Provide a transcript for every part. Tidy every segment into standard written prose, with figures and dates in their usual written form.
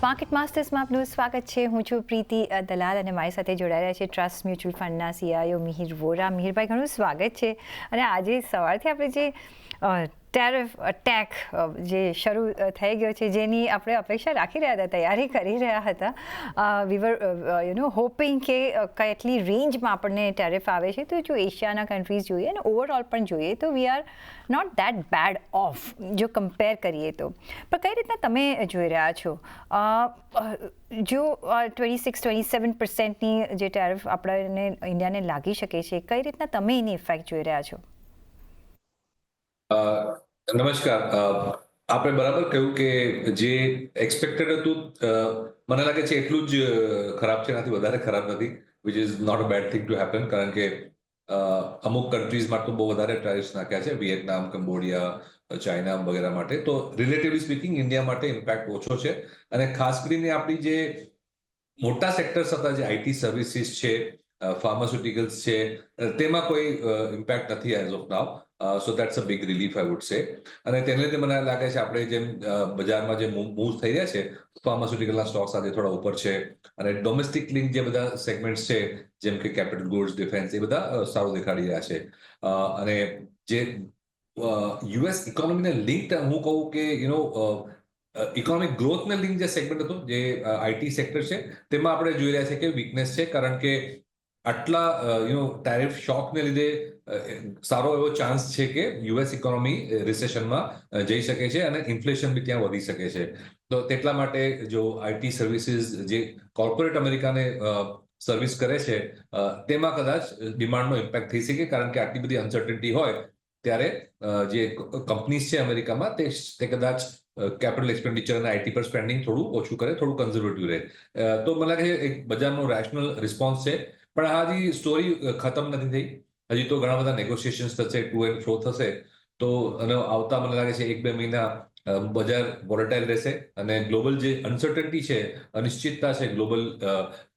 Market માસ્ટર્સમાં આપનું સ્વાગત છે. હું છું પ્રીતિ દલાલ અને મારી સાથે જોડાઈ રહ્યા છે ટ્રસ્ટ મ્યુચ્યુઅલ ફંડના સીઆઈઓ મિહિર વોરા. મિહિરભાઈ, ઘણું સ્વાગત છે. અને આજે સવારથી આપણે જે ટેરિફ અટેક જે શરૂ થઈ ગયો છે, જેની આપણે અપેક્ષા રાખી રહ્યા હતા, તૈયારી કરી રહ્યા હતા, વી વર હોપિંગ કે કેટલી રેન્જમાં આપણને ટેરિફ આવે છે. તો જો એશિયાના કન્ટ્રીઝ જોઈએ અને ઓવરઓલ પણ જોઈએ તો we are not that bad of જો કમ્પેર કરીએ તો. પણ કઈ રીતના તમે જોઈ રહ્યા છો જો 26-27%ની જે ટેરિફ આપણને ઇન્ડિયાને લાગી શકે છે, કઈ રીતના તમે એની ઇફેક્ટ જોઈ રહ્યા છો? નમસ્કાર. આપણે બરાબર કહ્યું કે જે એક્સપેક્ટેડ હતું, મને લાગે છે એટલું જ ખરાબ છે, એનાથી વધારે ખરાબ નથી, which is not a bad thing to happen. કારણ કે અમુક કન્ટ્રીઝમાં તો બહુ વધારે ટેરિફ્સ નાખ્યા છે, વિયેતનામ, કંબોડિયા, ચાઇના વગેરે માટે. તો રિલેટિવલી સ્પીકિંગ ઇન્ડિયા માટે ઇમ્પેક્ટ ઓછો છે. અને ખાસ કરીને આપણી જે મોટા સેક્ટર્સ હતા, જે આઈટી સર્વિસીસ છે, ફાર્માસ્યુટિકલ્સ છે, તેમાં કોઈ ઇમ્પેક્ટ નથી as of now. So that's a big relief I would સે. અને તેને લીધે મને લાગે છે આપણે જેમ બજારમાં જે મૂવ થઈ રહ્યા છે, ફાર્માસ્યુટિકલના સ્ટોક્સ આજે થોડા ઉપર છે. અને ડોમેસ્ટિક લિંક જે બધા સેગમેન્ટ્સ છે, જેમ કે કેપિટલ ગુડ્સ, ડિફેન્સ, એ બધા સારું દેખાડી રહ્યા છે. અને જે યુએસ ઇકોનોમીને લિંક, હું કહું કે ઇકોનોમિક ગ્રોથને લિંક જે સેગમેન્ટ હતું, જે આઈટી સેક્ટર છે, તેમાં આપણે જોઈ રહ્યા છે કે વીકનેસ છે. કારણ કે આટલા ટેરિફ શોકને લીધે સારો એવો ચાન્સ છે કે યુએસ ઇકોનોમી રિસેશનમાં જઈ શકે છે અને ઇન્ફ્લેશન બી ત્યાં વધી શકે છે. તો તેટલા માટે જો આઈટી સર્વિસીસ જે કોર્પોરેટ અમેરિકાને સર્વિસ કરે છે, તેમાં કદાચ ડિમાન્ડનો ઇમ્પેક્ટ થઈ શકે. કારણ કે આટલી બધી અનસર્ટનિટી હોય ત્યારે જે કંપનીઝ છે અમેરિકામાં, તે કદાચ કેપિટલ એક્સપેન્ડિચર અને આઈટી પર સ્પેન્ડિંગ થોડું ઓછું કરે, થોડું કન્ઝર્વેટિવ રહે. તો મને લાગે છે એક બજારનો રેશનલ રિસ્પોન્સ છે. પણ આ હજી સ્ટોરી ખતમ નથી થઈ. હજી તો ઘણા બધા નેગોશિએશન્સ થશે, ટુ એન્ડ ફ્રો થશે. તો અને આવતા મને લાગે છે 1-2 મહિના બજાર વોલેટાઇલ રહેશે. અને ગ્લોબલ જે અનસર્ટનિટી છે, અનિશ્ચિતતા છે ગ્લોબલ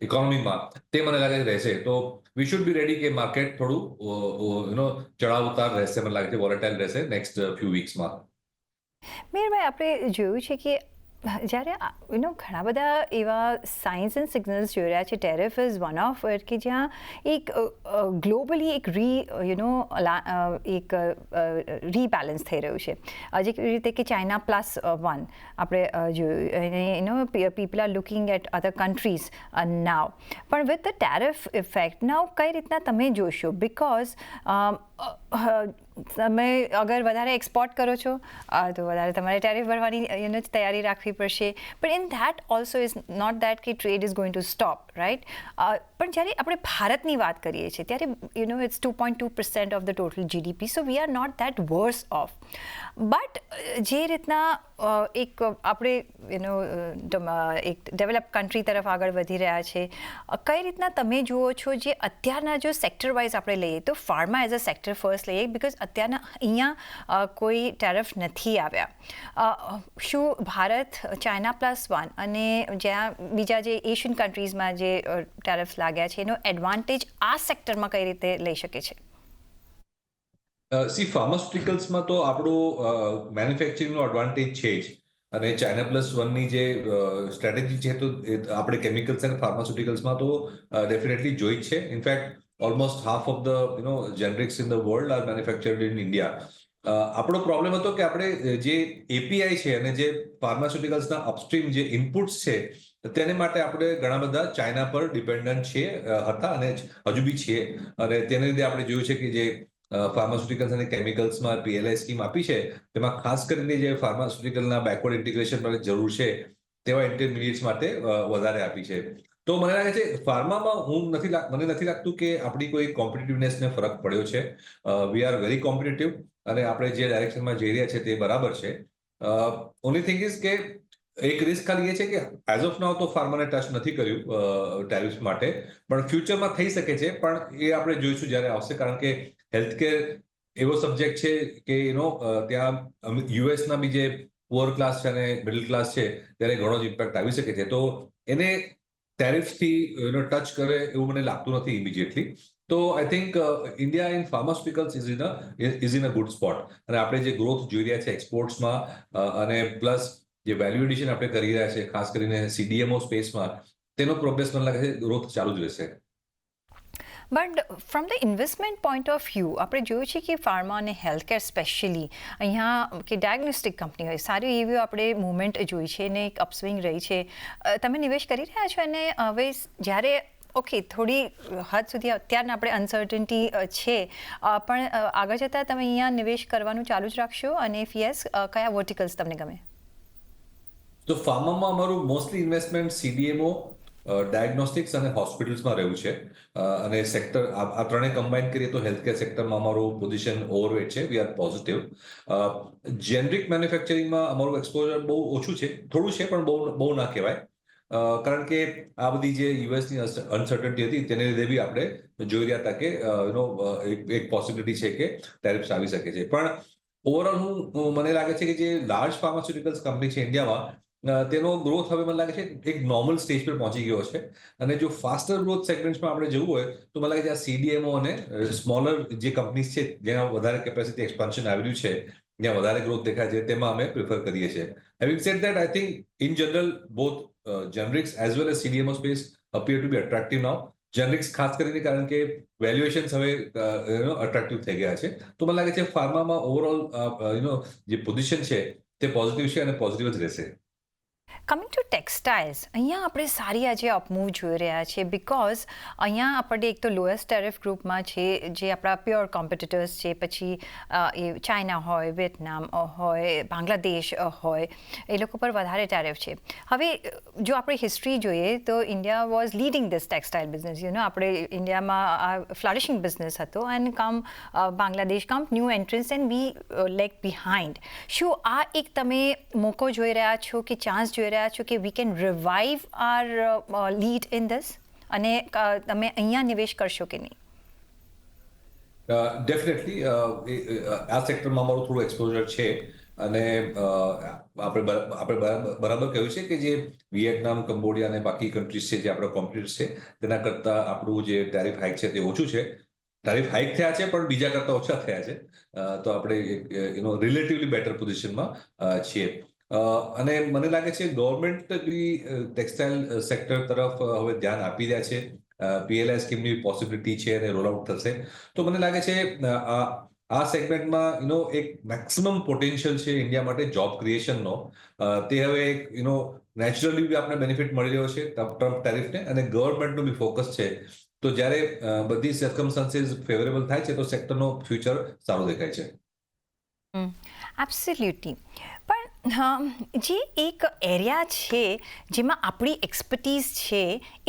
ઇકોનોમીમાં, તે મને લાગે છે રહેશે. તો વી શુડ બી રેડી કે માર્કેટ થોડું ચડાવ ઉતાર રહેશે, મને લાગે છે વોલેટાઇલ રહેશે નેક્સ્ટ ફ્યુ વીક્સમાં. મિહિરભાઈ, આપણે જોયું છે કે જ્યારે ઘણા બધા એવા સાઇન્સ એન્ડ સિગ્નલ્સ જોઈ રહ્યા છે. Tariff is one of it કે જ્યાં એક ગ્લોબલી એક રીબેલેન્સ થઈ રહ્યું છે. જે રીતે કે ચાઇના +1 આપણે જોયું, people are looking at other countries now. પણ with the tariff effect now કઈ રીતના તમે જોશો? બિકોઝ તમે અગર વધારે એક્સપોર્ટ કરો છો તો વધારે તમારે ટેરિફ ભરવાની તૈયારી રાખવી પડશે. પણ in that also is not that કે trade is going to stop, right? પણ જ્યારે આપણે ભારતની વાત કરીએ છીએ ત્યારે it's 2.2% of the total GDP, so we are not that worse off. But જે રીતના એક આપણે એક ડેવલપ કન્ટ્રી તરફ આગળ વધી રહ્યા છે, કઈ રીતના તમે જુઓ છો? જે અત્યારના જો સેક્ટર વાઇઝ આપણે લઈએ તો pharma as a sector first લઈએ, બિકોઝ અત્યારના અહીંયા કોઈ ટેરિફ નથી આવ્યા. શું ભારત ચાઇના +1 અને જ્યાં બીજા જે એશિયન કન્ટ્રીઝમાં જે ટેરિફ લાગ્યા છે, એનો એડવાન્ટેજ આ સેક્ટરમાં કઈ રીતે લઈ શકે છે? ફાર્માસ્યુટિકલ્સમાં તો આપણું મેન્યુફેક્ચરિંગનો એડવાન્ટેજ છે જ. અને ચાઇના +1ની જે સ્ટ્રેટેજી છે, તો આપણે કેમિકલ્સ અને ફાર્માસ્યુટિકલ્સમાં તો ડેફિનેટલી જોઈ જ છે. In fact almost half of the generics in the world are manufactured in India. આપણો પ્રોબ્લેમ હતો કે આપણે જે એપીઆઈ છે અને જે ફાર્માસ્યુટિકલ્સના અપસ્ટ્રીમ જે ઇનપુટ્સ છે, તેને માટે આપણે ઘણા બધા ચાઇના પર ડિપેન્ડન્ટ હતા અને હજુ બી છીએ. અને તેને લીધે આપણે જોયું છે કે જે ફાર્માસ્યુટિકલ્સ અને કેમિકલ્સમાં પીએલઆઈ સ્કીમ આપી છે, તેમાં ખાસ કરીને જે ફાર્માસ્યુટિકલના બેકવર્ડ ઇન્ટિગ્રેશન માટે જરૂર છે, તેવા ઇન્ટરમીડિયેટ્સ માટે વધારે આપી છે. તો મને લાગે છે ફાર્મામાં મને નથી લાગતું કે આપણી કોઈ કોમ્પિટિટિવનેસને ફરક પડ્યો છે. વી આર વેરી કોમ્પિટિટિવ અને આપણે જે ડાયરેક્શનમાં જઈ રહ્યા છે તે બરાબર છે. ઓનલી થિંગ ઇઝ કે એક રિસ્ક ખાલી એ છે કે એઝ ઓફ નાવ તો ફાર્માને ટચ નથી કર્યું ટેરિફ માટે, પણ ફ્યુચરમાં થઈ શકે છે. પણ એ આપણે જોઈશું જ્યારે આવશે. કારણ કે હેલ્થકેર એવો સબ્જેક્ટ છે કે ત્યાં યુએસના બી જે પુઅર ક્લાસ છે અને મિડલ ક્લાસ છે, ત્યારે ઘણો જ ઇમ્પેક્ટ આવી શકે છે. તો એને ટેરિફથી ટચ કરે એવું મને લાગતું નથી ઇમિડિયેટલી. તો I think India in pharmaceuticals is in a good spot. અને આપણે જે ગ્રોથ જોઈ રહ્યા છે એક્સપોર્ટ્સમાં અને પ્લસ જે વેલ્યુ એડિશન આપણે કરી રહ્યા છે, ખાસ કરીને CDMO સ્પેસમાં, તેનો પ્રોગ્રેસ મને લાગે છે ગ્રોથ ચાલુ જ રહેશે. But from the investment point of view આપણે જોયું છે કે ફાર્મા અને હેલ્થકેર સ્પેશિયલી અહીંયા કે ડાયગ્નોસ્ટિક કંપની હોય સારી એવી આપણે મુવમેન્ટ જોઈ છે અને એક અપસ્વિંગ રહી છે. તમે નિવેશ કરી રહ્યા છો અને હવે જ્યારે ઓકે થોડી હદ સુધી અત્યારના આપણે અનસર્ટન્ટી છે પણ આગળ જતાં તમે અહીંયા નિવેશ કરવાનું ચાલુ જ રાખશો અને ઇફ યસ કયા વર્ટિકલ્સ તમને ગમે? તો ફાર્મામાં અમારું મોસ્ટલી ઇન્વેસ્ટમેન્ટ CDMO, ડાયગ્નોસ્ટિક્સ અને હોસ્પિટલ્સમાં રહ્યું છે. અને સેક્ટર આ ત્રણેય કમ્બાઈન કરીએ તો હેલ્થકેર સેક્ટરમાં અમારું પોઝિશન ઓવરવેટ છે. We are positive. જેનરિક મેન્યુફેક્ચરિંગમાં અમારું એક્સપોઝર બહુ ઓછું છે, થોડું છે પણ બહુ ના કહેવાય. કારણ કે આ બધી જે યુએસની અનસર્ટન્ટી હતી તેને લીધે બી આપણે જોઈ રહ્યા હતા કે એક પોસિબિલિટી છે કે ટેરિફ્સ આવી શકે છે. પણ ઓવરઓલ મને લાગે છે કે જે લાર્જ ફાર્માસ્યુટિકલ્સ કંપની છે ઇન્ડિયામાં, તેનો ગ્રોથ હવે મને લાગે છે એક નોર્મલ સ્ટેજ પર પહોંચી ગયો છે. અને જો ફાસ્ટર ગ્રોથ સેગમેન્ટ્સમાં આપણે જવું હોય તો મને લાગે છે આ CDMO અને સ્મોલર જે કંપનીઝ છે જેના વધારે કેપેસિટી એક્સપાન્શન આવી રહ્યું છે, જ્યાં વધારે ગ્રોથ દેખાય છે, તેમાં અમે પ્રિફર કરીએ છીએ. Having said that, I think in general both generics as well as CDMO space appear to be attractive now. જેનરિક્સ ખાસ કરીને કારણ કે વેલ્યુએશન્સ હવે અટ્રેક્ટિવ થઈ ગયા છે. તો મને લાગે છે ફાર્મામાં ઓવરઓલ જે પોઝિશન છે તે પોઝિટિવ છે અને પોઝિટિવ જ રહેશે. કમિંગ ટુ ટેક્સટાઇલ્સ, અહીંયા આપણે સારી આજે અપમૂવ જોઈ રહ્યા છીએ બિકોઝ અહીંયા આપણને એક તો લોએસ્ટ ટેરિફ ગ્રુપમાં છે જે આપણા પ્યોર કોમ્પિટિટર્સ છે, પછી એ ચાઇના હોય, વિયેતનામ હોય, બાંગ્લાદેશ હોય, એ લોકો પર વધારે ટેરિફ છે. હવે જો આપણે હિસ્ટ્રી જોઈએ તો India was leading this textile business. આપણે ઇન્ડિયામાં આ ફ્લરિશિંગ બિઝનેસ હતો and Bangladesh new entrants and we lag behind. શું આ એક તમે મોકો જોઈ રહ્યા છો કે ચાન્સ જોઈ રહ્યા છો કે we can revive or lead in this અને તમે અહીંયા નિવેશ કરશો કે નહીં? ડેફિનેટલી આ સેક્ટરમાં અમારું થોડું એક્સપોઝર છે. અને આપણે બરાબર કહ્યું છે કે જે વિયેટનામ, કંબોડિયા અને બાકી કન્ટ્રીઝ છે જે આપણા કોમ્પિટિટર્સ છે તેના કરતાં આપણું જે ટેરિફ હાઇક છે તે ઓછું છે. ટેરિફ હાઇક થયા છે પણ બીજા કરતાં ઓછા થયા છે. તો આપણે રિલેટિવલી બેટર પોઝિશનમાં છીએ. અને મને લાગે છે ગવર્મેન્ટ બી ટેક્સટાઇલ સેક્ટર તરફ હવે ધ્યાન આપી રહ્યા છે. PLI સ્કીમની પોસિબિલિટી છે અને રોલ આઉટ થશે. તો મને લાગે છે આ સેગમેન્ટમાં એક મેક્સિમમ પોટેન્શિયલ છે ઇન્ડિયા માટે જોબ ક્રિએશનનો. તે હવે એક નેચરલી બી આપણે બેનિફિટ મળી રહ્યો છે ટ્રમ્પ ટેરિફને, અને ગવર્મેન્ટનું બી ફોકસ છે. તો જ્યારે બધી સર્કમસ્ટાન્સીસ ફેવરેબલ થાય છે તો સેક્ટરનો ફ્યુચર સારો દેખાય છે. એબ્સોલ્યુટલી. પણ જે એક એરિયા છે જેમાં આપણી એક્સપર્ટીઝ છે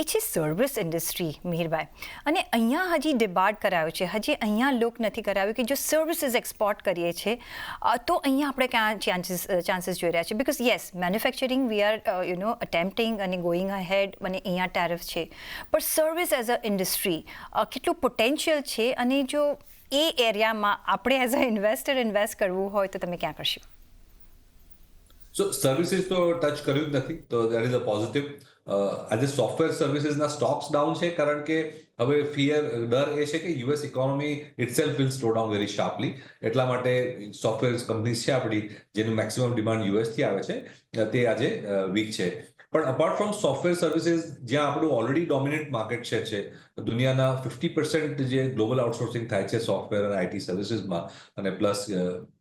એ છે સર્વિસ ઇન્ડસ્ટ્રી, મિહિરભાઈ. અને અહીંયા હજી ડિબાટ કરાયો છે, હજી અહીંયા લોક નથી કરાવ્યું કે જો સર્વિસીસ એક્સપોર્ટ કરીએ છીએ તો અહીંયા આપણે ક્યાં ચાન્સીસ જોઈ રહ્યા છે? Because yes, manufacturing we are attempting અને ગોઈંગ અહેડ અને અહીંયા ટેરિફ છે, પણ સર્વિસ એઝ અ ઇન્ડસ્ટ્રી કેટલું પોટેન્શિયલ છે? અને જો એ એરિયામાં આપણે એઝ અ ઇન્વેસ્ટર ઇન્વેસ્ટ કરવું હોય તો તમે ક્યાં કરશો? સો સર્વિસીસ તો ટચ કર્યું જ નથી, તો દેટ ઇઝ અ પોઝિટિવ. આજે સોફ્ટવેર સર્વિસીસના સ્ટોક્સ ડાઉન છે કારણ કે હવે ડર એ છે કે US economy itself will slow down very sharply. એટલા માટે સોફ્ટવેર કંપનીઝ છે આપણી જેનું મેક્સિમમ ડિમાન્ડ US થી આવે છે તે આજે વીક છે. પણ અપાર્ટ ફ્રોમ સોફ્ટવેર સર્વિસીસ, જ્યાં આપણું ઓલરેડી ડોમિનેન્ટ માર્કેટ શેર છે, દુનિયાના 50% જે ગ્લોબલ આઉટસોર્સિંગ થાય છે સોફ્ટવેર અને IT સર્વિસીસમાં, અને પ્લસ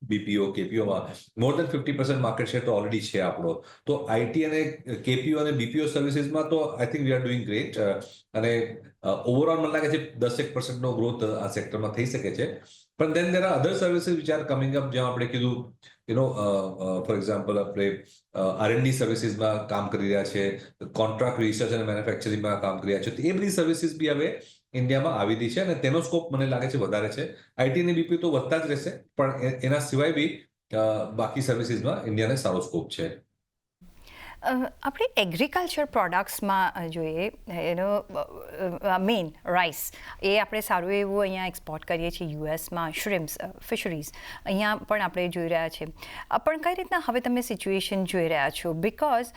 BPO, KPOમાં મોર દેન 50% માર્કેટ શેર તો ઓલરેડી છે આપણો. તો IT અને KPO અને BPO સર્વિસીસમાં તો I think we are doing great. અને ઓવરઓલ મને લાગે છે 10% ગ્રોથ આ સેક્ટરમાં થઈ શકે છે. પણ then there are other services which are coming up, જ્યાં આપણે કીધું ફોર એક્ઝામ્પલ આપણે R&D સર્વિસીસમાં કામ કરી રહ્યા છે, કોન્ટ્રાક્ટ રિસર્ચ અને મેન્યુફેક્ચરિંગમાં કામ કરી રહ્યા છે. તો એ બધી સર્વિસીસ બી હવે ઇન્ડિયામાં આવી રહી છે અને તેનો સ્કોપ મને લાગે છે વધારે છે. IT અને BPO તો વધતા જ રહેશે, પણ એના સિવાય બી બાકી સર્વિસીસમાં ઇન્ડિયાને સારો સ્કોપ છે. આપણે એગ્રીકલ્ચર પ્રોડક્ટ્સમાં જોઈએ મેઇન રાઈસ એ આપણે સારું એવું અહીંયા એક્સપોર્ટ કરીએ છીએ યુએસમાં શ્રિમ્સ ફિશરીઝ અહીંયા પણ આપણે જોઈ રહ્યા છે પણ કઈ રીતના હવે તમે સિચ્યુએશન જોઈ રહ્યા છો બિકોઝ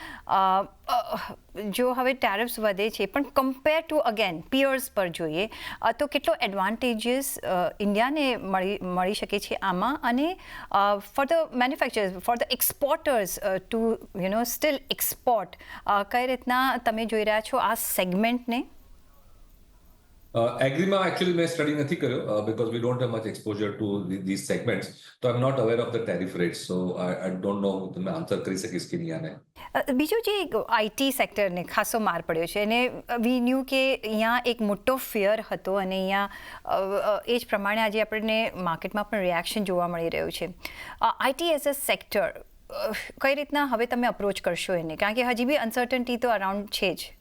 જો હવે ટેરિફ્સ વધે છે પણ કમ્પેર ટુ અગેન પિયર્સ પર જોઈએ તો કેટલો એડવાન્ટેજીસ ઇન્ડિયાને મળી શકે છે આમાં અને for the manufacturers for the exporters to steel export કઈ રીતના તમે જોઈ રહ્યા છો આ સેગમેન્ટને એગ્રીમાં એકચ્યુઅલી મેં સ્ટડી નથી કર્યો because we don't have much exposure to these segments તો I am not aware of the tariff rates so I don't know હું તમને આન્સર કરી શકીશ કે નહીં આને બીજું જે આઈટી સેક્ટરને ખાસો માર પડ્યો છે અને વી ન્યૂ કે અહીંયા એક મોટો ફિયર હતો અને અહીંયા એ જ પ્રમાણે આજે આપણને માર્કેટમાં પણ રિએક્શન જોવા મળી રહ્યું છે આઈટી એઝ અ સેક્ટર કઈ રીતના હવે તમે અપ્રોચ કરશો એને કારણ કે હજી બી અનસર્ટનિટી તો અરાઉન્ડ છે જ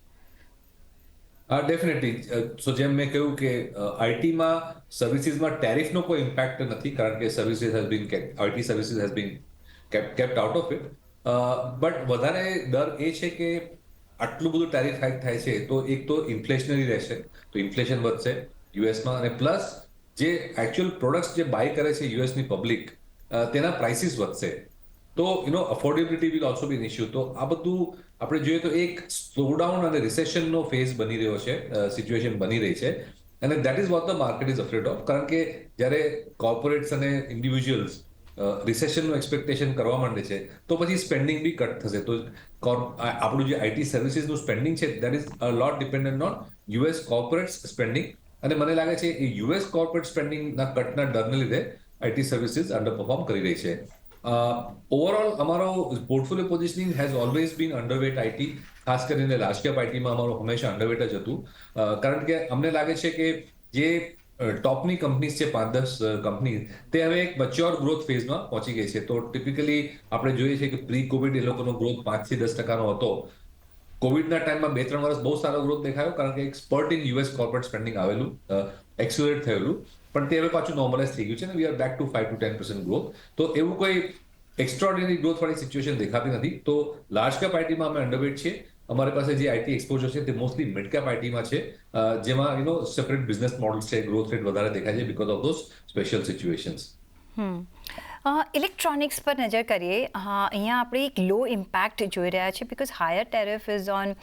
ડેફિનેટલી સો જેમ મેં કહ્યું કે આઈટીમાં સર્વિસીસમાં ટેરિફનો કોઈ ઇમ્પેક્ટ નથી કારણ કે services has been IT services has been kept out of it but વધારે ડર એ છે કે આટલું બધું ટેરિફ હાઇક થાય છે તો એક તો ઇન્ફ્લેશનરી રહેશે તો ઇન્ફ્લેશન વધશે યુએસમાં અને પ્લસ જે એકચ્યુઅલ પ્રોડક્ટ્સ જે બાય કરે છે યુએસની પબ્લિક તેના પ્રાઇસીસ વધશે તો affordability will also B N issue તો આ બધું આપણે જોઈએ તો એક સ્લોડાઉન અને રિસેશનનો ફેઝ બની રહ્યો છે સિચ્યુએશન બની રહી છે અને that is what the market is afraid of કારણ કે જ્યારે કોર્પોરેટ્સ અને ઇન્ડિવિજ્યુઅલ્સ રિસેશનનું એક્સપેક્ટેશન કરવા માંડે છે તો પછી સ્પેન્ડિંગ બી કટ થશે તો આપણું જે આઈટી સર્વિસીસનું સ્પેન્ડિંગ છે that is a lot dependent on US corporates spending અને મને લાગે છે એ યુએસ કોર્પોરેટ સ્પેન્ડિંગના કટના ડરને લીધે આઈટી સર્વિસીસ અંડર પરફોર્મ કરી રહી છે ઓવરઓલ અમારો portfolio positioning has always bin underweight IT ખાસ કરીને લાર્જ કેપ આઈટીમાં અમારું હંમેશા અંડરવેટ જ હતું કારણ કે અમને લાગે છે કે જે ટોપની કંપનીઝ છે 5-10 કંપની તે હવે એક મેચ્યોર ગ્રોથ ફેઝમાં પહોંચી ગઈ છે તો ટિપિકલી આપણે જોઈએ છીએ કે પ્રી કોવિડ એ લોકોનો ગ્રોથ 5 થી 10% હતો કોવિડના ટાઈમમાં 2-3 વર્ષ બહુ સારો ગ્રોથ દેખાયો કારણ કે એક spurt in US corporate spending આવેલું એક્સિલરેટ થયેલું પણ તે હવે પાછું નોર્મલાઇઝ થઈ ગયું છે અને we are back to 5 to 10% growth તો એવું કોઈ એક્સ્ટ્રાઓર્ડિનરી ગ્રોથ વાળી સિચ્યુએશન દેખાતી નથી તો લાર્જ કેપ આઈટીમાં અમે અંડરવેટ છીએ અમારી પાસે જે આઈટી એક્સપોઝર છે તે મોસ્ટલી મિડ કેપ આઈટીમાં છે જેમાં સેપરેટ બિઝનેસ મોડલ્સ છે ગ્રોથ રેટ વધારે દેખાય છે because of those special situations electronics પર નજર કરીએ અહીંયા આપણે એક લો ઇમ્પેક્ટ જોઈ રહ્યા છે because higher tariff is on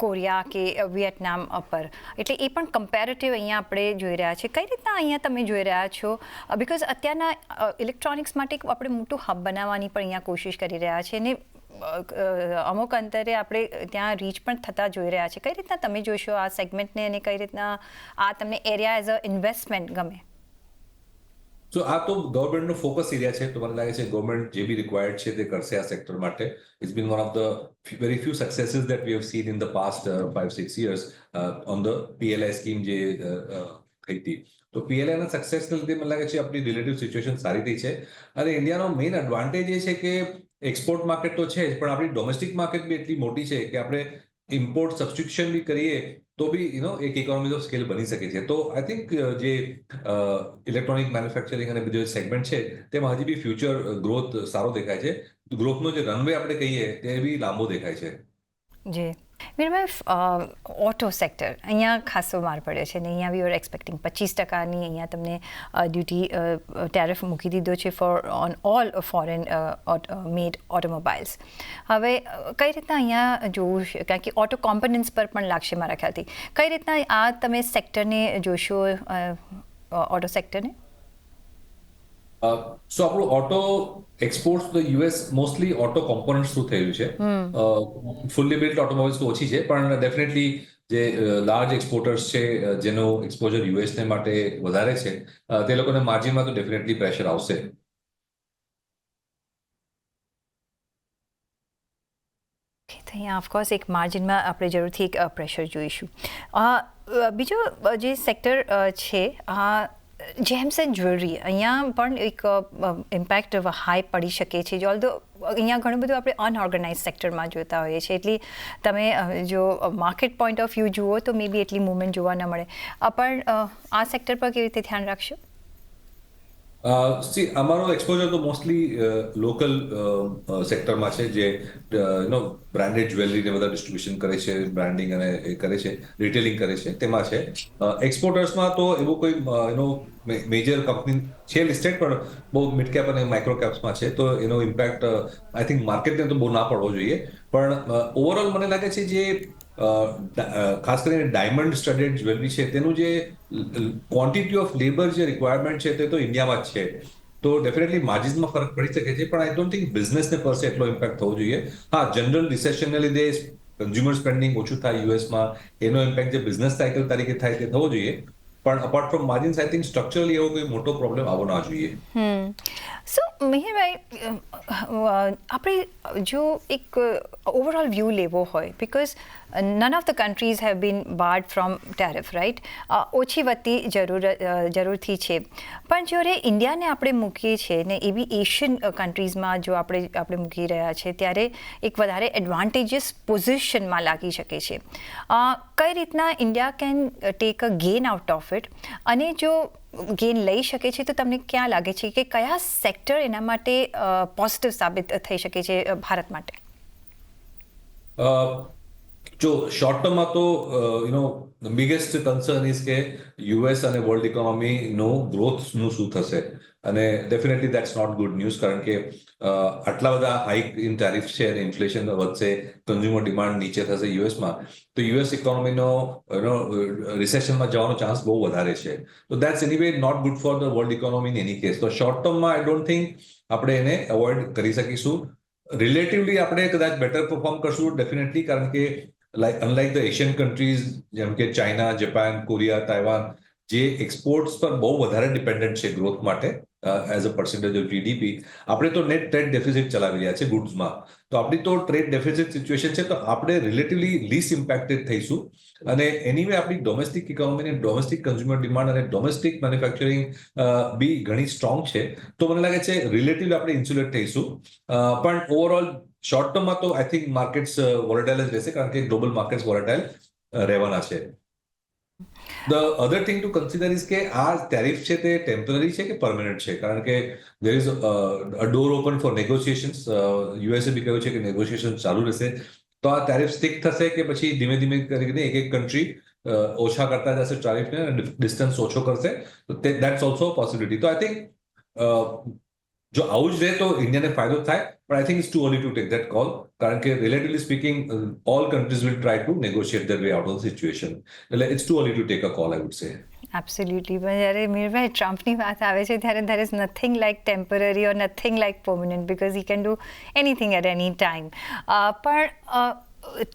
Korea કે વિયેટનામ પર એટલે એ પણ કમ્પેરેટિવ અહીંયા આપણે જોઈ રહ્યા છે કઈ રીતના અહીંયા તમે જોઈ રહ્યા છો બિકોઝ અત્યારના ઇલેક્ટ્રોનિક્સ માટે આપણે મોટું હબ બનાવવાની પણ અહીંયા કોશિશ કરી રહ્યા છે અને અમુક અંતરે આપણે ત્યાં રીચ પણ થતા જોઈ રહ્યા છે કઈ રીતના તમે જોશો આ સેગમેન્ટને અને કઈ રીતના આ તમને એરિયા એઝ અ ઇન્વેસ્ટમેન્ટ ગમે સો આ તો ગવર્મેન્ટનો ફોકસ એરિયા છે તો મને લાગે છે ગવર્મેન્ટ જે બી રિક્વાયર્ડ છે તે કરશે આ સેક્ટર માટે it's been one of the very few successes that we have seen in the past 5-6 years on the PLI scheme જે થઈ હતી તો PLI ના સક્સેસને લીધે મને લાગે છે આપણી રિલેટિવ સિચ્યુએશન સારી થઈ છે અને ઇન્ડિયાનો મેઇન એડવાન્ટેજ એ છે કે એક્સપોર્ટ માર્કેટ તો છે જ પણ આપણી ડોમેસ્ટિક માર્કેટ બી એટલી મોટી છે કે આપણે ઇમ્પોર્ટ સબસ્ટિટ્યુશન બી કરીએ તો બી એક ઇકોનોમી ઓફ સ્કેલ બની શકે છે તો આઈ થિંક જે ઇલેક્ટ્રોનિક મેન્યુફેક્ચરિંગ અને બીજો સેગમેન્ટ છે તેમાં હજી બી ફ્યુચર ગ્રોથ સારો દેખાય છે ગ્રોથનો જે રનવે આપણે કહીએ તે બી લાંબો દેખાય છે જી મીરભાઈ ઓટો સેક્ટર અહીંયા ખાસો માર પડ્યો છે અને અહીંયા વી આર એક્સપેક્ટિંગ 25%ની અહીંયા તમને ડ્યુટી ટેરિફ મૂકી દીધો છે on all foreign made automobiles હવે કઈ રીતના અહીંયા જોવું છે કારણ કે ઓટો કોમ્પોનન્ટ્સ પર પણ લાગશે મારા ખ્યાલથી કઈ રીતના આ તમે સેક્ટરને જોશો ઓટો સેક્ટરને સો આપણું ઓટો એક્સપોર્ટ્સ તો US mostly auto components through થયેલું છે ફુલ્લી બિલ્ટ ઓટોમોબાઈલ્સ તો ઓછી છે પણ ડેફિનેટલી જે લાર્જ એક્સપોર્ટર્સ છે જેનો એક્સપોઝર યુએસને માટે વધારે છે તે લોકોને માર્જિનમાં તો ડેફિનેટલી પ્રેશર આવશે અહીંયા ઓફકોર્સ એક માર્જિનમાં આપણે જરૂરથી એક પ્રેશર જોઈશું બીજો જે સેક્ટર છે જેમ્સ એન્ડ જ્વેલરી અહીંયા પણ એક ઇમ્પેક્ટ હાઈ પડી શકે છે ઓલ્ધો અહીંયા ઘણું બધું આપણે અનઓર્ગેનાઇઝ સેક્ટરમાં જોતા હોઈએ છીએ એટલી તમે જો માર્કેટ પોઈન્ટ ઓફ વ્યૂ જુઓ તો મે બી એટલી મૂવમેન્ટ જોવા ન મળે પણ આ સેક્ટર પર કેવી રીતે ધ્યાન રાખશો સી અમારો એક્સપોઝર તો મોસ્ટલી લોકલ સેક્ટરમાં છે, જે બ્રાન્ડેડ જ્વેલરી ને બધા ડિસ્ટ્રીબ્યુશન કરે છે, બ્રાન્ડિંગ અને એ કરે છે, રિટેલિંગ કરે છે, તેમાં છે. એક્સપોર્ટર્સમાં તો એવું કોઈ મેજર કંપની છે લિસ્ટેડ, પણ બહુ મિડ કેપ અને માઇક્રો કેપ્સમાં છે, તો એનો ઇમ્પેક્ટ આઈ થિંક માર્કેટને તો બહુ ના પડવો જોઈએ. પણ ઓવરઓલ મને લાગે છે જે ખાસ કરીને ડાયમંડ સ્ટડેડ જ્વેલરી છે તેનું જે ક્વોન્ટિટી ઓફ લેબર જે રિક્વાયરમેન્ટ છે તે તો ઇન્ડિયામાં જ છે. તો ડેફિનેટલી માર્જિન્સમાં ફરક પડી શકે છે, પણ આઈ ડોન્ટ થિંક બિઝનેસને પર સે એટલો ઇમ્પેક્ટ થવો જોઈએ. હા, જનરલ રિસેશનને લીધે કન્ઝ્યુમર સ્પેન્ડિંગ ઓછું થાય યુએસમાં, એનો ઇમ્પેક્ટ જે બિઝનેસ સાયકલ તરીકે થાય તે થવો જોઈએ. પણ apart from margins I think structurally એવો કોઈ મોટો પ્રોબ્લેમ આવવો ના જોઈએ. સો મિહિરભાઈ, આપણે જો એક ઓવરઓલ વ્યૂ લેવો હોય, because none of the countries have been barred from tariff, right? ઓછી વધતી જરૂરથી છે, પણ જ્યારે ઇન્ડિયાને આપણે મૂકીએ છીએ ને એવી એશિયન કન્ટ્રીઝમાં જો આપણે મૂકી રહ્યા છે, ત્યારે એક વધારે એડવાન્ટેજિયસ પોઝિશનમાં લાગી શકે છે. કઈ રીતના India can take a gain out of it, અને જો ગેન લઈ શકે છે તો તમને ક્યાં લાગે છે કે કયા સેક્ટર એના માટે પોઝિટિવ સાબિત થઈ શકે છે ભારત માટે? જો શોર્ટ ટર્મમાં તો બિગેસ્ટ કન્સર્ન ઇઝ કે યુએસ અને વર્લ્ડ ઇકોનોમીનું ગ્રોથનું શું થશે. અને definitely that's not good news, કારણ કે આટલા બધા હાઇક ઇન ટેરિફ છે અને ઇન્ફ્લેશન વધશે, કન્ઝ્યુમર ડિમાન્ડ નીચે થશે યુએસમાં, તો યુએસ ઇકોનોમીનો રિસેશનમાં જવાનો ચાન્સ બહુ વધારે છે. તો that's anyway not good for the world economy in any case. તો શોર્ટ ટર્મમાં આઈ ડોન્ટ થિંક આપણે એને અવોઇડ કરી શકીશું. રિલેટિવલી આપણે કદાચ બેટર પરફોર્મ કરશું ડેફિનેટલી, કારણ કે અનલાઇક ધ એશિયન કન્ટ્રીઝ જેમ કે ચાઇના, જાપાન, કોરિયા, તાઇવાન, જે એક્સપોર્ટ્સ પર બહુ વધારે ડિપેન્ડન્ટ છે ગ્રોથ માટે as a percentage of GDP, આપણે તો નેટ ટ્રેડ ડેફિસિટ ચલાવી રહ્યા છે ગુડ્સમાં. તો આપણી તો ટ્રેડ ડેફિસિટ સિચ્યુએશન છે, તો આપણે રિલેટિવલી લીસ ઇમ્પેક્ટેડ થઈશું. અને એનીવે આપણી domestic economy, domestic consumer demand અને ડોમેસ્ટિક મેન્યુફેક્ચરિંગ બી ઘણી સ્ટ્રોંગ છે. તો મને લાગે છે રિલેટિવલી આપણે ઇન્સ્યુલેટ થઈશું. પણ ઓવરઓલ શોર્ટ ટર્મમાં તો આઈ થિંક માર્કેટ્સ વોલેટાઇલ જ રહેશે, કારણ કે ગ્લોબલ માર્કેટ્સ વોલેટાઇલ રહેવાના છે. The other thing to consider is કે આ ટેરિફ છે તે ટેમ્પરરી છે કે પરમનન્ટ છે, કારણ કે there is a door open for negotiations. USA બી કહ્યું છે કે નેગોશિએશન ચાલુ રહેશે. તો આ ટેરિફ સ્ટિક થશે કે પછી ધીમે ધીમે કરીને એક કન્ટ્રી ઓછા કરતા જશે ટેરિફને અને ડિસ્ટન્સ ઓછો કરશે. તો દેટ્સ ઓલ્સો પોસિબિલિટી. તો આઈ થિંક જો આવું જ રહે તો ઇન્ડિયાને ફાયદો થાય, પણ I think it's too early to take that call, કારણ કે relatively speaking all countries will try to negotiate their way out of situation. એટલે it's too early to take a call, I would say. Absolutely. પણ જ્યારે મિહિરભાઈ ટ્રમ્પની વાત આવે છે ત્યારે there is nothing like temporary or nothing like permanent, because he can do anything at any time. પણ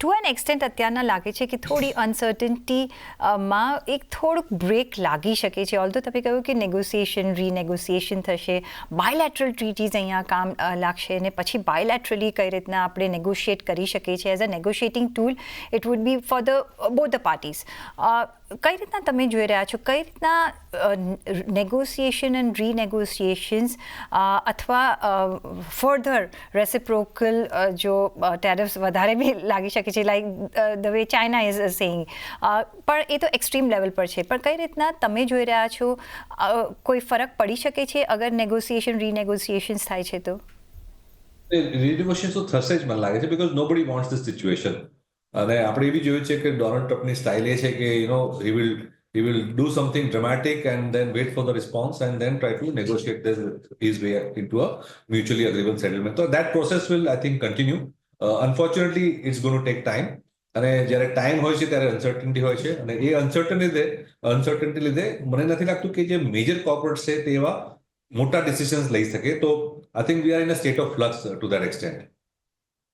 two N extent અત્યારના લાગે છે કે થોડી અનસર્ટન્ટીમાં એક થોડુંક બ્રેક લાગી શકે છે. ઓલ્ધો તમે કહ્યું કે નેગોસિએશન, રીનેગોસિએશન થશે, બાયલેટરલ ટ્રીટીઝ અહીંયા કામ લાગશે, અને પછી બાયલેટરલી કઈ રીતના આપણે નેગોશિએટ કરી શકીએ છીએ as a negotiating tool. It would be for the both the parties. કઈ રીતના તમે જોઈ રહ્યા છો, કઈ રીતના નેગોસિએશન એન્ડ રીનેગોસિએશન્સ અથવા ફર્ધર રેસિપ્રોકલ જો ટેરિફ્સ વધારે બી લાગી શકે છે, like the way China is saying, પણ એ તો એક્સ્ટ્રીમ લેવલ પર છે. પણ કઈ રીતના તમે જોઈ રહ્યા છો, કોઈ ફરક પડી શકે છે અગર નેગોસિએશન રીનેગોસિએશન્સ થાય છે તો? રીનેગોશિએશન તો થશે જ મને લાગે છે, because nobody wants this situation. અને આપણે એવી જોયું છે કે ડોનાલ્ડ ટ્રમ્પની સ્ટાઇલ એ છે કે he will do something dramatic and then wait for the response and then try to negotiate his way into a mutually agreeable settlement. So that process will, I think, continue. Unfortunately, it's going to take time. અને જ્યારે time હોય છે ત્યારે uncertainty હોય છે, અને એ uncertainty લીધે મને નથી લાગતું કે જે મેજર કોર્પોરેટ છે તે એવા મોટા ડિસિઝન્સ લઈ શકે. તો I think we are in a state of flux to that extent.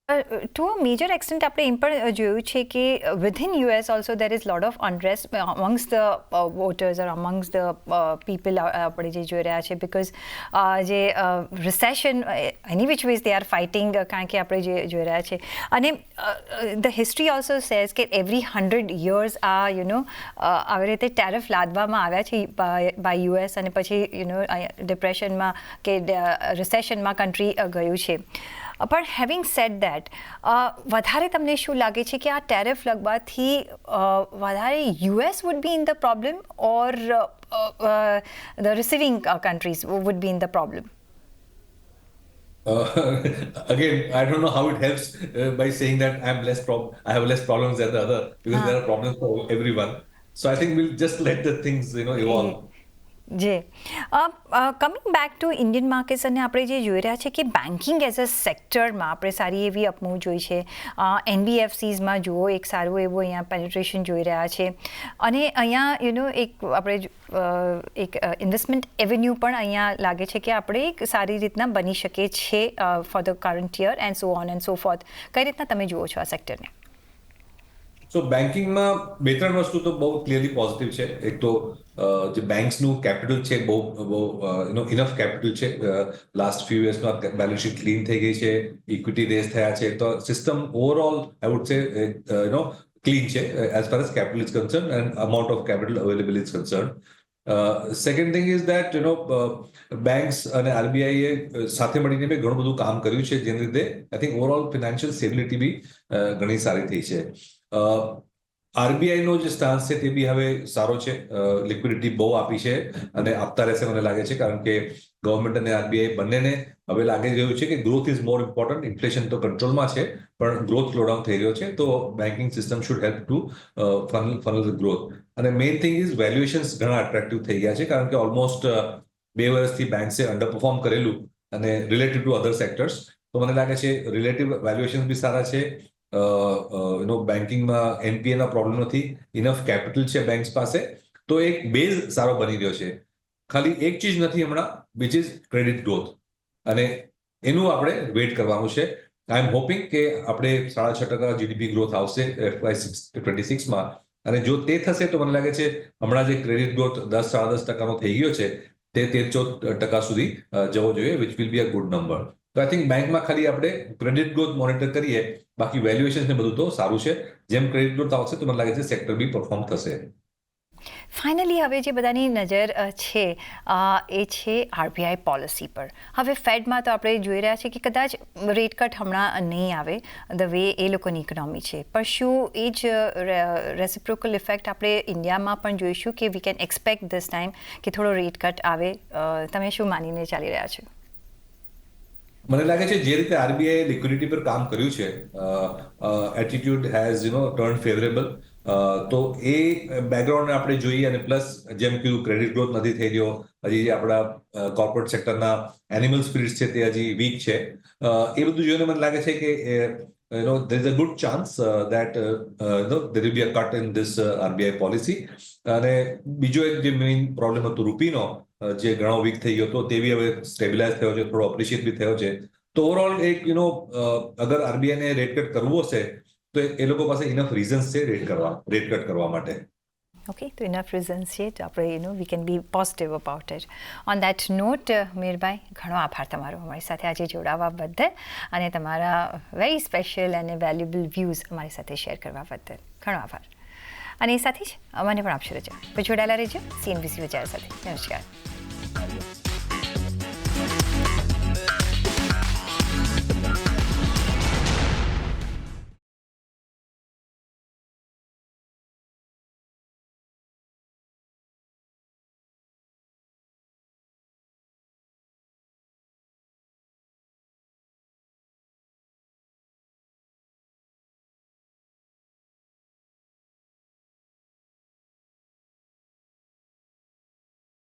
To a major extent આપણે એમ પણ જોયું છે કે within US also there is lot of unrest amongst the voters or amongst the people આપણે જે જોઈ રહ્યા છે, બિકોઝ જે રિસેશન એની which ways they are fighting, કારણ કે આપણે જે જોઈ રહ્યા છે. અને ધ હિસ્ટ્રી ઓલ્સો સેઝ કે એવરી 100 years આવી રીતે ટેરિફ લાદવામાં આવ્યા છે બાય યુએસ, અને પછી ડિપ્રેશનમાં કે રિસેશનમાં કન્ટ્રી ગયું છે. પણ હેવિંગ સેડ દેટ વધારે તમને શું લાગે છે કે આ ટેરિફ લગવાથી વધારે US would be in the problem or the receiving countries would be in the problem? Again, I don't know how it helps by saying that I have less problems than the other, because there are problems for everyone. So I think we'll just let the things evolve. જી coming back to Indian markets, અને આપણે જે જોઈ રહ્યા છે કે banking as a સેક્ટરમાં આપણે સારી એવી અપમૂવ જોઈ છે. એનબીએફસીઝમાં જુઓ એક સારું એવું અહીંયા પેનિટ્રેશન જોઈ રહ્યા છે, અને અહીંયા એક આપણે એક ઇન્વેસ્ટમેન્ટ એવન્યુ પણ અહીંયા લાગે છે કે આપણે એક સારી રીતના બની શકે છે for the current year and so on and so fourth. કઈ રીતના તમે જુઓ છો આ સેક્ટરને? સો બેન્કિંગમાં 2-3 વસ્તુ તો બહુ ક્લિયરલી પોઝિટિવ છે. એક તો જે બેંક્સનું કેપિટલ છે બહુ ઇનફ કેપિટલ છે. લાસ્ટ ફ્યુ યર્સમાં બેલેન્સ શીટ ક્લીન થઈ ગઈ છે, ઇક્વિટી રેઝ થયા છે, તો system overall I would say clean છે as far as capital is concern and amount of capital available is concern. Second thing is that banks અને આરબીઆઈએ સાથે મળીને બી ઘણું બધું કામ કર્યું છે, જેના લીધે I think overall financial stability બી ઘણી સારી થઈ છે. આરબીઆઈનો જે સ્ટાન્સ છે તે બી હવે સારો છે. લિક્વિડિટી બહુ આપી છે અને આપતા રહેશે મને લાગે છે, કારણ કે ગવર્મેન્ટ અને આરબીઆઈ બંનેને હવે લાગી રહ્યું છે કે growth is more important. Inflation તો કંટ્રોલમાં છે, પણ ગ્રોથ સ્લોડાઉન થઈ રહ્યો છે, તો banking system should help to funnel the growth. અને મેઇન થિંગ ઇઝ વેલ્યુએશન્સ ઘણા અટ્રેક્ટિવ થઈ ગયા છે, કારણ કે ઓલમોસ્ટ 2 વર્ષથી બેંક્સે અંડર પરફોર્મ કરેલું, અને રિલેટિવ ટુ અધર સેક્ટર્સ, તો મને લાગે છે રિલેટિવ વેલ્યુએશન બી સારા છે. બેન્કિંગમાં એનપીએના પ્રોબ્લેમ નથી, ઇનફ કેપિટલ છે બેંક્સ પાસે, તો એક બેઝ સારો બની રહ્યો છે. ખાલી એક ચીજ નથી હમણાં, વિચ ઇઝ ક્રેડિટ ગ્રોથ, અને એનું આપણે વેઇટ કરવાનું છે. આઈ એમ હોપિંગ કે આપણે 6.5% જીડીપી ગ્રોથ આવશે FY26માં, અને જો તે થશે તો મને લાગે છે હમણાં જે ક્રેડિટ ગ્રોથ 10-10.5% થઈ ગયો છે તે 13-14% સુધી જવો જોઈએ, which will be a good number. તો આઈ થિંક બેંકમાં ખાલી આપણે ક્રેડિટ ગ્રોથ મોનિટર કરીએ, બાકી વેલ્યુએશન ને બધું તો સારું છે. જેમ ક્રેડિટ ગ્રોથ આવશે તો મને લાગે છે સેક્ટર બી પરફોર્મ થશે. ફાઇનલી હવે જે બધાની નજર છે એ છે આરબીઆઈ પોલિસી પર. હવે ફેડમાં તો આપણે જોઈ રહ્યા છીએ કે કદાચ રેટ કટ હમણાં નહીં આવે ધ વે એ લોકોની ઇકોનોમી છે, પણ શું એ જ રેસિપ્રોકલ ઇફેક્ટ આપણે ઇન્ડિયામાં પણ જોઈશું કે we can expect this time કે થોડો રેટ કટ આવે? તમે શું માનીને ચાલી રહ્યા છો? મને લાગે છે જે રીતે આરબીઆઈ લિક્વિડિટી પર કામ કર્યું છે, એટીટ્યુડ હેઝ ટર્ન ફેવરેબલ. તો એ બેકગ્રાઉન્ડને આપણે જોઈએ, અને પ્લસ જેમ કીધું ક્રેડિટ ગ્રોથ નથી થઈ રહ્યો, હજી આપણા કોર્પોરેટ સેક્ટરના એનિમલ સ્પિરિટ્સ છે તે હજી વીક છે. એ બધું જોઈને મને લાગે છે કે there is a good chance that there will be a cut in this RBI policy. અને બીજો એક જે મેઇન પ્રોબ્લેમ હતો રૂપીનો, જે ઘણો વીક થઈ ગયો હતો, તે બી હવે સ્ટેબિલાઇઝ થયો છે, થોડો અપ્રિશિએટ બી થયો છે. તો ઓવરઓલ એક અગર આરબીઆઈને રેટ કટ કરવું હશે તો એ લોકો પાસે ઇનફ રીઝન્સ છે રેટ કટ કરવા માટે. ઓકે, તો ઇનફ રીઝન્સ છે, તો આપણે we can be positive about it. On that note, મીરભાઈ, ઘણો આભાર તમારો અમારી સાથે આજે જોડાવા બદલ, અને તમારા વેરી સ્પેશિયલ અને વેલ્યુબલ વ્યૂઝ અમારી સાથે શેર કરવા બદલ ઘણો આભાર. અને એ સાથે જ મને પણ આપશો રજા. જોડાયેલા રહેજો CNBC વિચાર સાથે. નમસ્કાર.